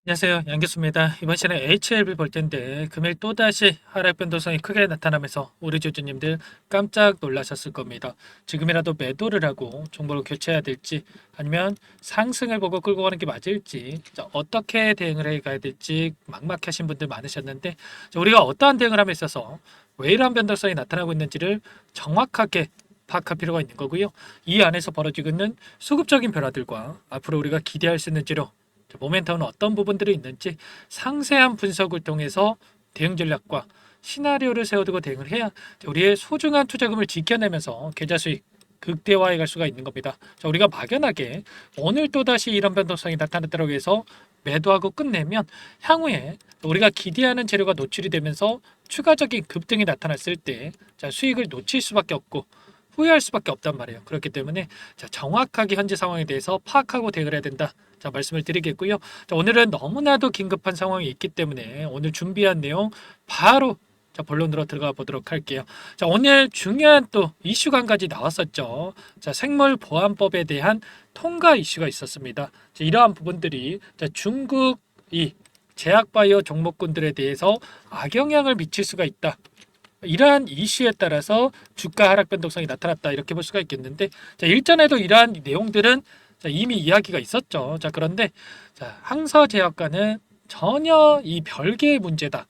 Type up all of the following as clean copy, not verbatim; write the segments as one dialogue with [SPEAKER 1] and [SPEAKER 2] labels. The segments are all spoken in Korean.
[SPEAKER 1] 안녕하세요. 양교수입니다. 이번 시간에 HLB 볼 텐데 금일 또다시 하락 변동성이 크게 나타나면서 우리 주주님들 깜짝 놀라셨을 겁니다. 지금이라도 매도를 하고 정보를 교체해야 될지 아니면 상승을 보고 끌고 가는 게 맞을지 어떻게 대응을 해 가야 될지 막막하신 분들 많으셨는데 우리가 어떠한 대응을 함에 있어서 왜 이러한 변동성이 나타나고 있는지를 정확하게 파악할 필요가 있는 거고요. 이 안에서 벌어지고 있는 수급적인 변화들과 앞으로 우리가 기대할 수 있는 지로 모멘텀은 어떤 부분들이 있는지 상세한 분석을 통해서 대응 전략과 시나리오를 세워두고 대응을 해야 우리의 소중한 투자금을 지켜내면서 계좌 수익 극대화해 갈 수가 있는 겁니다. 자, 우리가 막연하게 오늘 또다시 이런 변동성이 나타났다고 해서 매도하고 끝내면 향후에 우리가 기대하는 재료가 노출이 되면서 추가적인 급등이 나타났을 때 수익을 놓칠 수밖에 없고 후회할 수밖에 없단 말이에요. 그렇기 때문에 정확하게 현재 상황에 대해서 파악하고 대응을 해야 된다. 말씀을 드리겠고요. 오늘은 너무나도 긴급한 상황이 있기 때문에 오늘 준비한 내용 바로 본론으로 들어가 보도록 할게요. 오늘 중요한 또 이슈가 한 가지 나왔었죠. 생물보안법에 대한 통과 이슈가 있었습니다. 이러한 부분들이 중국 이 제약바이오 종목군들에 대해서 악영향을 미칠 수가 있다. 이러한 이슈에 따라서 주가 하락 변동성이 나타났다 이렇게 볼 수가 있겠는데 일전에도 이러한 내용들은 이미 이야기가 있었죠. 그런데 항서제약과는 전혀 이 별개의 문제다.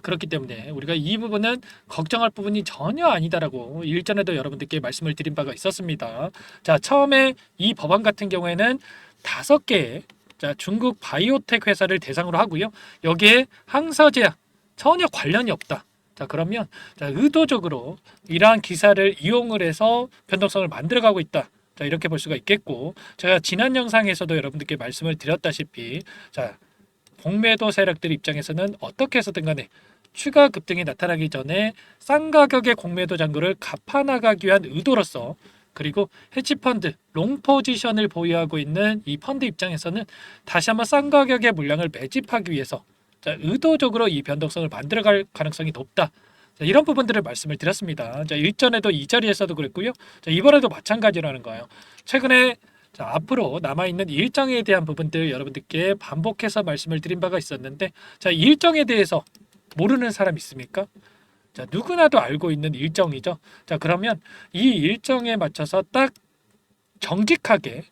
[SPEAKER 1] 그렇기 때문에 우리가 이 부분은 걱정할 부분이 전혀 아니다라고 일전에도 여러분들께 말씀을 드린 바가 있었습니다. 처음에 이 법안 같은 경우에는 5개의 중국 바이오텍 회사를 대상으로 하고요. 여기에 항서제약 전혀 관련이 없다. 그러면 의도적으로 이러한 기사를 이용을 해서 변동성을 만들어가고 있다. 이렇게 볼 수가 있겠고, 제가 지난 영상에서도 여러분들께 말씀을 드렸다시피 공매도 세력들 입장에서는 어떻게 해서든 간에 추가 급등이 나타나기 전에 싼 가격의 공매도 잔고를 갚아나가기 위한 의도로서, 그리고 헤지펀드 롱 포지션을 보유하고 있는 이 펀드 입장에서는 다시 한번 싼 가격의 물량을 매집하기 위해서 의도적으로 이 변동성을 만들어갈 가능성이 높다. 이런 부분들을 말씀을 드렸습니다. 일전에도 이 자리에서도 그랬고요. 이번에도 마찬가지라는 거예요. 최근에 앞으로 남아있는 일정에 대한 부분들 여러분들께 반복해서 말씀을 드린 바가 있었는데, 일정에 대해서 모르는 사람 있습니까? 누구나도 알고 있는 일정이죠. 그러면 이 일정에 맞춰서 딱 정직하게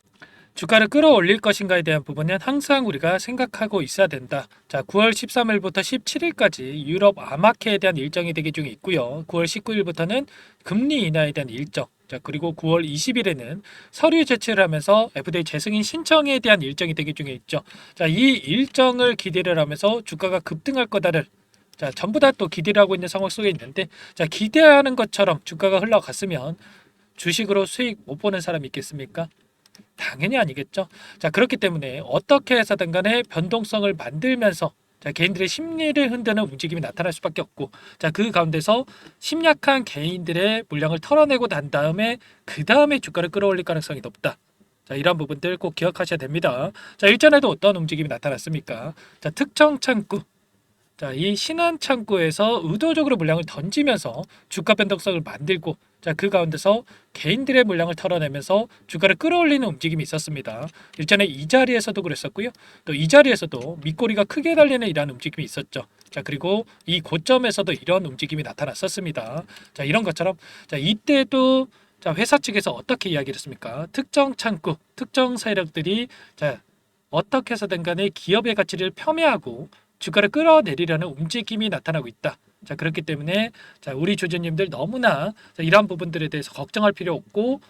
[SPEAKER 1] 주가를 끌어올릴 것인가에 대한 부분은 항상 우리가 생각하고 있어야 된다. 9월 13일부터 17일까지 유럽 암학회에 대한 일정이 대기 중에 있고요. 9월 19일부터는 금리 인하에 대한 일정. 그리고 9월 20일에는 서류 제출을 하면서 FDA 재승인 신청에 대한 일정이 대기 중에 있죠. 이 일정을 기대를 하면서 주가가 급등할 거다를 전부 다 또 기대를 하고 있는 상황 속에 있는데, 기대하는 것처럼 주가가 흘러갔으면 주식으로 수익 못 보는 사람이 있겠습니까? 당연히 아니겠죠. 그렇기 때문에 어떻게 해서든 간에 변동성을 만들면서 개인들의 심리를 흔드는 움직임이 나타날 수밖에 없고, 그 가운데서 심약한 개인들의 물량을 털어내고 난 다음에 그 다음에 주가를 끌어올릴 가능성이 높다. 이런 부분들 꼭 기억하셔야 됩니다. 일전에도 어떤 움직임이 나타났습니까? 특정 창구, 이 신한 창구에서 의도적으로 물량을 던지면서 주가 변동성을 만들고, 그 가운데서 개인들의 물량을 털어내면서 주가를 끌어올리는 움직임이 있었습니다. 일전에 이 자리에서도 그랬었고요. 또 이 자리에서도 밑꼬리가 크게 달리는 이러한 움직임이 있었죠. 그리고 이 고점에서도 이런 움직임이 나타났었습니다. 이런 것처럼 이때도 회사 측에서 어떻게 이야기를 했습니까? 특정 창구, 특정 세력들이 어떻게 해서든 간에 기업의 가치를 폄훼하고 주가를 끌어내리려는 움직임이 나타나고 있다. 그렇기 때문에 우리 주주님들 너무나 이러한 부분들에 대해서 걱정할 필요 없고,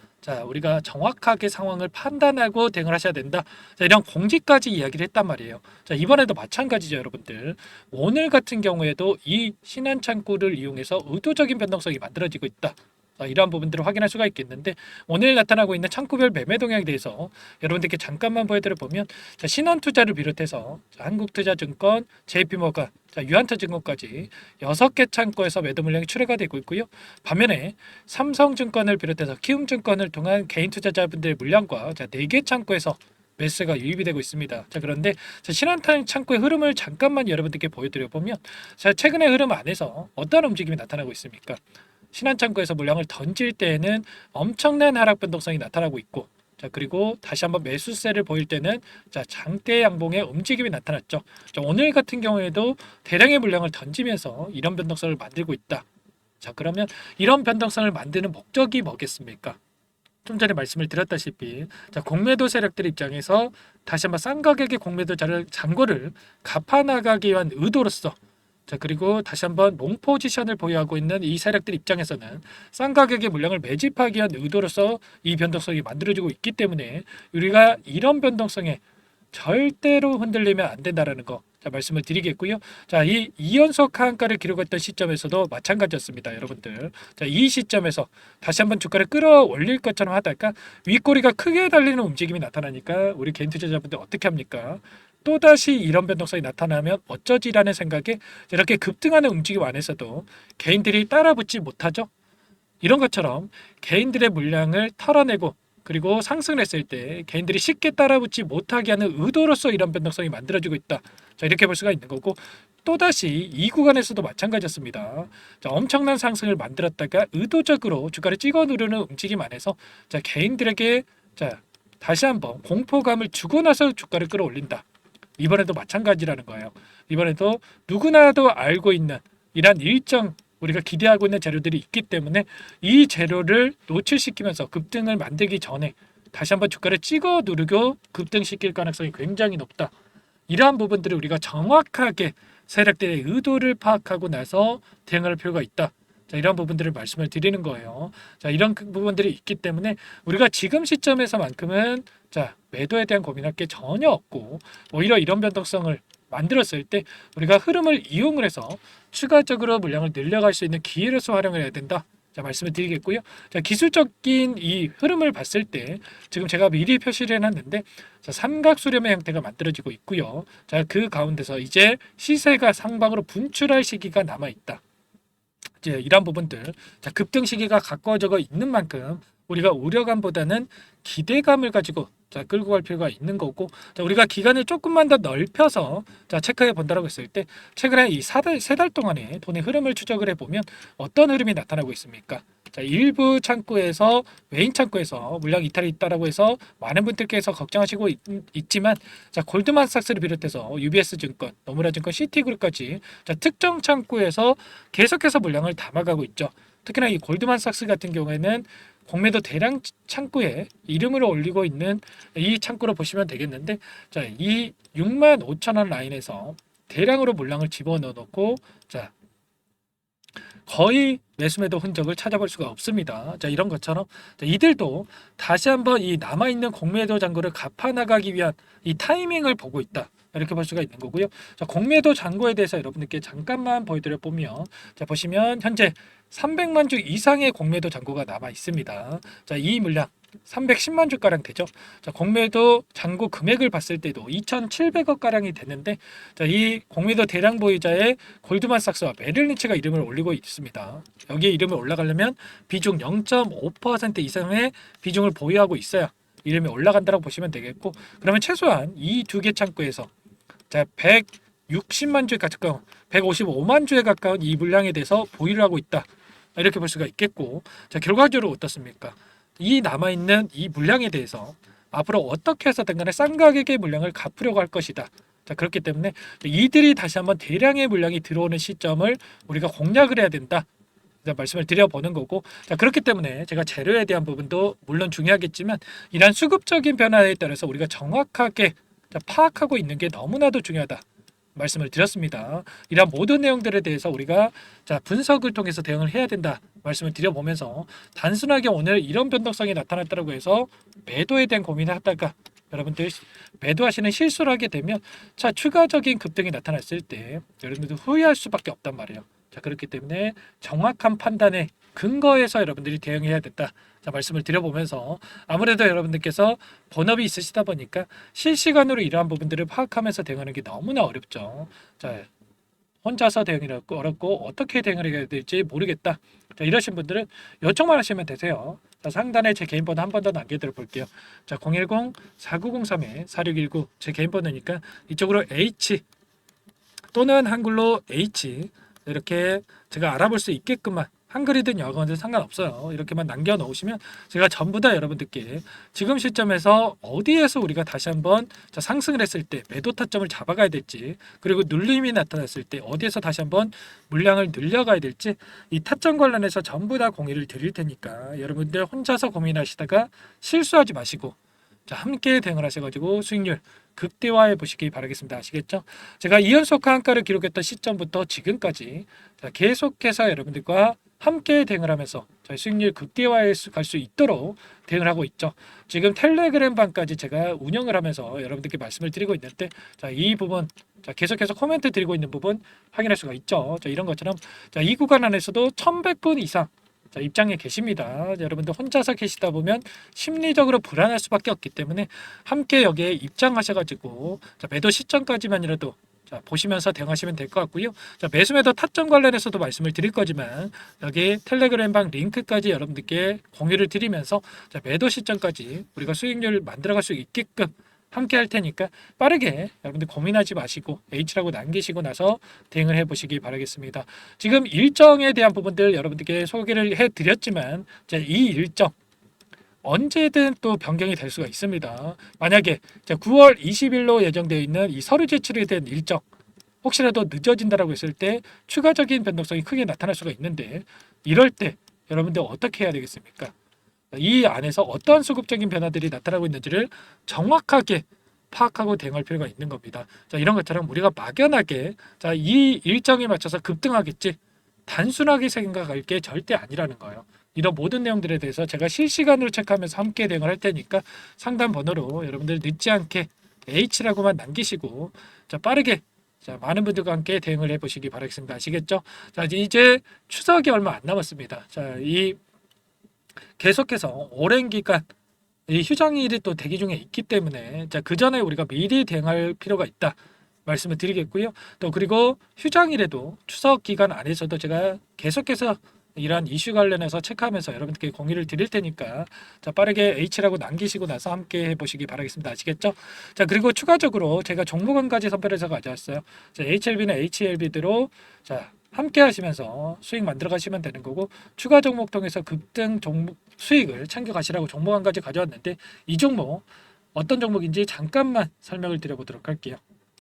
[SPEAKER 1] 우리가 정확하게 상황을 판단하고 대응을 하셔야 된다. 이런 공지까지 이야기를 했단 말이에요. 이번에도 마찬가지죠, 여러분들. 오늘 같은 경우에도 이 신한 창구를 이용해서 의도적인 변동성이 만들어지고 있다. 이러한 부분들을 확인할 수가 있겠는데, 오늘 나타나고 있는 창구별 매매 동향에 대해서 여러분들께 잠깐만 보여드려 보면, 신한투자를 비롯해서 한국투자증권, JP모건, 유한타증권까지 6개 창구에서 매도 물량이 출회가 되고 있고요. 반면에 삼성증권을 비롯해서 키움증권을 통한 개인 투자자분들의 물량과 4개 창구에서 매수가 유입이 되고 있습니다. 그런데 신한탄 창구의 흐름을 잠깐만 여러분들께 보여드려 보면, 최근의 흐름 안에서 어떤 움직임이 나타나고 있습니까? 신한창구에서 물량을 던질 때에는 엄청난 하락 변동성이 나타나고 있고, 자, 그리고 다시 한번 매수세를 보일 때는 자, 장대 양봉의 움직임이 나타났죠. 자, 오늘 같은 경우에도 대량의 물량을 던지면서 이런 변동성을 만들고 있다. 자, 그러면 이런 변동성을 만드는 목적이 뭐겠습니까? 좀 전에 말씀을 드렸다시피 자, 공매도 세력들 입장에서 다시 한번 싼 가격의 공매도 잔고를 갚아 나가기 위한 의도로서 자, 그리고 다시 한번 롱 포지션을 보유하고 있는 이 세력들 입장에서는 싼 가격의 물량을 매집하기 위한 의도로서 이 변동성이 만들어지고 있기 때문에 우리가 이런 변동성에 절대로 흔들리면 안 된다라는 거 자, 말씀을 드리겠고요. 자, 이 2연속 하한가를 기록했던 시점에서도 마찬가지였습니다, 여러분들. 자, 이 시점에서 다시 한번 주가를 끌어올릴 것처럼 하다가 윗꼬리가 크게 달리는 움직임이 나타나니까 우리 개인 투자자분들 어떻게 합니까? 또다시 이런 변동성이 나타나면 어쩌지라는 생각에 이렇게 급등하는 움직임 안에서도 개인들이 따라붙지 못하죠. 이런 것처럼 개인들의 물량을 털어내고 그리고 상승을 했을 때 개인들이 쉽게 따라붙지 못하게 하는 의도로서 이런 변동성이 만들어지고 있다. 자, 이렇게 볼 수가 있는 거고 또다시 이 구간에서도 마찬가지였습니다. 자, 엄청난 상승을 만들었다가 의도적으로 주가를 찍어 누르는 움직임 안에서 자, 개인들에게 자, 다시 한번 공포감을 주고 나서 주가를 끌어올린다. 이번에도 마찬가지라는 거예요. 이번에도 누구나도 알고 있는 이런 일정 우리가 기대하고 있는 재료들이 있기 때문에 이 재료를 노출시키면서 급등을 만들기 전에 다시 한번 주가를 찍어 누르고 급등시킬 가능성이 굉장히 높다. 이러한 부분들을 우리가 정확하게 세력들의 의도를 파악하고 나서 대응할 필요가 있다. 자, 이런 부분들을 말씀을 드리는 거예요. 자, 이런 부분들이 있기 때문에 우리가 지금 시점에서만큼은 자, 매도에 대한 고민할 게 전혀 없고 오히려 이런 변동성을 만들었을 때 우리가 흐름을 이용을 해서 추가적으로 물량을 늘려갈 수 있는 기회로서 활용을 해야 된다. 자, 말씀을 드리겠고요. 자, 기술적인 이 흐름을 봤을 때 지금 제가 미리 표시를 해놨는데 자, 삼각 수렴의 형태가 만들어지고 있고요. 자, 그 가운데서 이제 시세가 상방으로 분출할 시기가 남아 있다. 이제 이런 부분들 자, 급등 시기가 가까워져 있는 만큼 우리가 우려감보다는 기대감을 가지고 자, 끌고 갈 필요가 있는 거고 자, 우리가 기간을 조금만 더 넓혀서 자, 체크해 본다고 했을 때 최근에 이 세 달 동안의 돈의 흐름을 추적을 해보면 어떤 흐름이 나타나고 있습니까? 자, 일부 창구에서 외인 창구에서 물량 이탈이 있다라고 해서 많은 분들께서 걱정하시고 있지만 자, 골드만삭스를 비롯해서 UBS 증권, 노무라 증권, 시티그룹까지 자, 특정 창구에서 계속해서 물량을 담아가고 있죠. 특히나 이 골드만삭스 같은 경우에는 공매도 대량 창구에 이름을 올리고 있는 이 창구로 보시면 되겠는데 자, 이 65,000원 라인에서 대량으로 물량을 집어넣어 놓고 자, 거의 매수매도 흔적을 찾아볼 수가 없습니다. 자, 이런 것처럼 자, 이들도 다시 한번 이 남아있는 공매도 잔고를 갚아나가기 위한 이 타이밍을 보고 있다. 이렇게 볼 수가 있는 거고요. 자, 공매도 잔고에 대해서 여러분들께 잠깐만 보여드려 보면 자, 보시면 현재 300만 주 이상의 공매도 잔고가 남아 있습니다. 자, 이 물량 310만 주 가량 되죠. 자, 공매도 잔고 금액을 봤을 때도 2,700억 가량이 됐는데 자, 이 공매도 대량 보유자의 골드만삭스와 메릴린치가 이름을 올리고 있습니다. 여기에 이름을 올라가려면 비중 0.5% 이상의 비중을 보유하고 있어야 이름이 올라간다고 보시면 되겠고 그러면 최소한 이 두 개 창구에서 자, 160만 주에 가까운 155만 주에 가까운 이 물량에 대해서 보유를 하고 있다. 이렇게 볼 수가 있겠고 자, 결과적으로 어떻습니까? 이 남아있는 이 물량에 대해서 앞으로 어떻게 해서든 간에 싼 가격의 물량을 갚으려고 할 것이다. 자, 그렇기 때문에 이들이 다시 한번 대량의 물량이 들어오는 시점을 우리가 공략을 해야 된다. 자, 말씀을 드려보는 거고 자, 그렇기 때문에 제가 재료에 대한 부분도 물론 중요하겠지만 이러한 수급적인 변화에 따라서 우리가 정확하게 자, 파악하고 있는 게 너무나도 중요하다. 말씀을 드렸습니다. 이러한 모든 내용들에 대해서 우리가 자, 분석을 통해서 대응을 해야 된다. 말씀을 드려보면서 단순하게 오늘 이런 변동성이 나타났다고 해서 매도에 대한 고민을 하다가 여러분들 매도하시는 실수를 하게 되면 자, 추가적인 급등이 나타났을 때 여러분들도 후회할 수밖에 없단 말이에요. 자, 그렇기 때문에 정확한 판단의 근거에서 여러분들이 대응해야 된다. 자, 말씀을 드려보면서 아무래도 여러분들께서 본업이 있으시다 보니까 실시간으로 이러한 부분들을 파악하면서 대응하는 게 너무나 어렵죠. 자, 혼자서 대응이 어렵고 어떻게 대응을 해야 될지 모르겠다. 자, 이러신 분들은 요청만 하시면 되세요. 자, 상단에 제 개인 번호 한 번 더 남겨드려 볼게요. 자, 010-4903-4619 제 개인 번호니까 이쪽으로 H 또는 한글로 H 이렇게 제가 알아볼 수 있게끔만 한글이든 영어든 상관없어요. 이렇게만 남겨놓으시면 제가 전부 다 여러분들께 지금 시점에서 어디에서 우리가 다시 한번 상승을 했을 때 매도 타점을 잡아가야 될지, 그리고 눌림이 나타났을 때 어디에서 다시 한번 물량을 늘려가야 될지, 이 타점 관련해서 전부 다 공유를 드릴 테니까 여러분들 혼자서 고민하시다가 실수하지 마시고 함께 대응을 하셔가지고 수익률 극대화해 보시기 바라겠습니다. 아시겠죠? 제가 2연속 하한가를 기록했던 시점부터 지금까지 계속해서 여러분들과 함께 대응을 하면서 저희 수익률 극대화에 갈 수 있도록 대응을 하고 있죠. 지금 텔레그램 방까지 제가 운영을 하면서 여러분들께 말씀을 드리고 있는데, 이 부분 계속해서 코멘트 드리고 있는 부분 확인할 수가 있죠. 이런 것처럼 이 구간 안에서도 1100분 이상 입장에 계십니다. 여러분들 혼자서 계시다 보면 심리적으로 불안할 수밖에 없기 때문에 함께 여기에 입장하셔가지고 매도 시점까지만이라도 보시면서 대응하시면 될 것 같고요. 매수 매도 타점 관련해서도 말씀을 드릴 거지만 여기 텔레그램방 링크까지 여러분들께 공유를 드리면서 매도 시점까지 우리가 수익률을 만들어갈 수 있게끔 함께 할 테니까 빠르게 여러분들 고민하지 마시고 H라고 남기시고 나서 대응을 해보시기 바라겠습니다. 지금 일정에 대한 부분들 여러분들께 소개를 해드렸지만 이 일정 언제든 또 변경이 될 수가 있습니다. 만약에 9월 20일로 예정되어 있는 이 서류 제출에 대한 일정 혹시라도 늦어진다라고 했을 때 추가적인 변동성이 크게 나타날 수가 있는데, 이럴 때 여러분들 어떻게 해야 되겠습니까? 이 안에서 어떠한 수급적인 변화들이 나타나고 있는지를 정확하게 파악하고 대응할 필요가 있는 겁니다. 이런 것처럼 우리가 막연하게 이 일정에 맞춰서 급등하겠지 단순하게 생각할 게 절대 아니라는 거예요. 이런 모든 내용들에 대해서 제가 실시간으로 체크하면서 함께 대응을 할 테니까 상담 번호로 여러분들 늦지 않게 H라고만 남기시고 빠르게 많은 분들과 함께 대응을 해보시기 바라겠습니다. 아시겠죠? 이제 추석이 얼마 안 남았습니다. 이 계속해서 오랜 기간 이 휴장일이 또 대기 중에 있기 때문에 그 전에 우리가 미리 대응할 필요가 있다 말씀을 드리겠고요. 또 그리고 휴장일에도 추석 기간 안에서도 제가 계속해서 이러한 이슈 관련해서 체크하면서 여러분들께 공유를 드릴 테니까 빠르게 H라고 남기시고 나서 함께 해보시기 바라겠습니다. 아시겠죠? 그리고 추가적으로 제가 종목 한 가지 선별해서 가져왔어요. HLB는 HLB대로 함께 하시면서 수익 만들어 가시면 되는 거고, 추가 종목 통해서 급등 종목 수익을 챙겨 가시라고 종목 한 가지 가져왔는데, 이 종목 어떤 종목인지 잠깐만 설명을 드려보도록 할게요.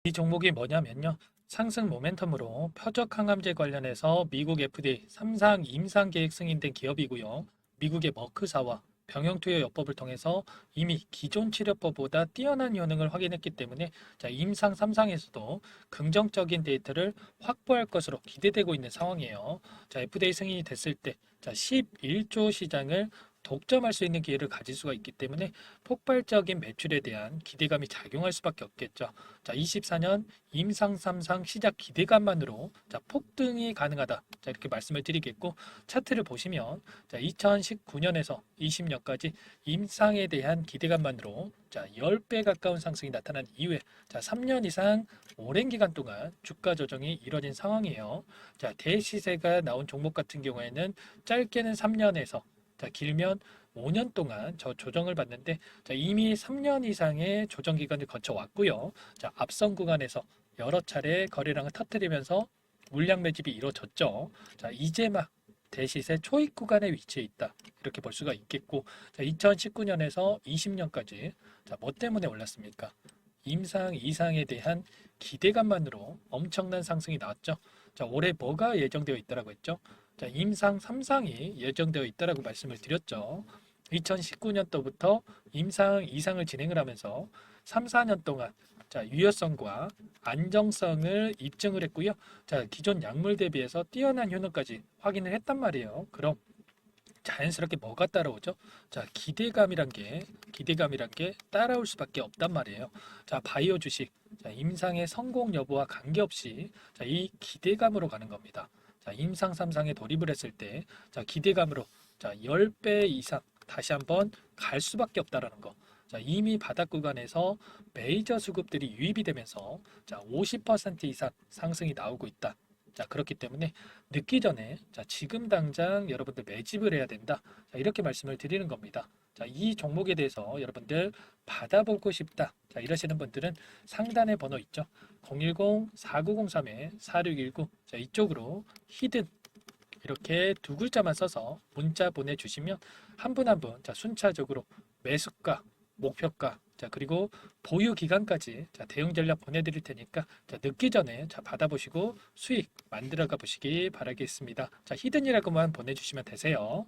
[SPEAKER 1] 이 종목이 뭐냐면요, 상승 모멘텀으로 표적 항암제 관련해서 미국 FDA 3상 임상 계획 승인된 기업이고요. 미국의 머크사와 병용투여요법을 통해서 이미 기존 치료법보다 뛰어난 효능을 확인했기 때문에 임상 3상에서도 긍정적인 데이터를 확보할 것으로 기대되고 있는 상황이에요. FDA 승인이 됐을 때 11조 시장을 독점할 수 있는 기회를 가질 수가 있기 때문에 폭발적인 매출에 대한 기대감이 작용할 수밖에 없겠죠. 24년 임상 3상 시작 기대감만으로 폭등이 가능하다. 이렇게 말씀을 드리겠고, 차트를 보시면 2019년에서 20년까지 임상에 대한 기대감만으로 10배 가까운 상승이 나타난 이후에 3년 이상 오랜 기간 동안 주가 조정이 이뤄진 상황이에요. 대시세가 나온 종목 같은 경우에는 짧게는 3년에서 길면 5년 동안 저 조정을 받는데, 이미 3년 이상의 조정 기간을 거쳐왔고요. 앞선 구간에서 여러 차례 거래량을 터뜨리면서 물량 매집이 이루어졌죠. 이제 막 대시세 초입 구간에 위치해 있다. 이렇게 볼 수가 있겠고, 2019년에서 20년까지 뭐 때문에 올랐습니까? 임상 이상에 대한 기대감만으로 엄청난 상승이 나왔죠. 올해 뭐가 예정되어 있다라고 했죠? 임상 3상이 예정되어 있다라고 말씀을 드렸죠. 2019년도부터 임상 2상을 진행을 하면서 3, 4년 동안 유효성과 안정성을 입증을 했고요. 기존 약물 대비해서 뛰어난 효능까지 확인을 했단 말이에요. 그럼 자연스럽게 뭐가 따라오죠? 기대감이란 게 따라올 수밖에 없단 말이에요. 바이오 주식 임상의 성공 여부와 관계없이 이 기대감으로 가는 겁니다. 임상 3상에 돌입을 했을 때 기대감으로 10배 이상 다시 한번 갈 수밖에 없다라는 거. 이미 바닥 구간에서 메이저 수급들이 유입이 되면서 50% 이상 상승이 나오고 있다. 그렇기 때문에 늦기 전에 지금 당장 여러분들 매집을 해야 된다. 이렇게 말씀을 드리는 겁니다. 이 종목에 대해서 여러분들 받아보고 싶다. 이러시는 분들은 상단에 번호 있죠. 010-4903-4619. 이쪽으로 히든 이렇게 두 글자만 써서 문자 보내주시면 한 분 한 분 자 순차적으로 매수가, 목표가, 자 그리고 보유 기간까지 자 대응 전략 보내드릴 테니까 자 늦기 전에 자 받아보시고 수익 만들어가 보시기 바라겠습니다. 자 히든이라고만 보내주시면 되세요.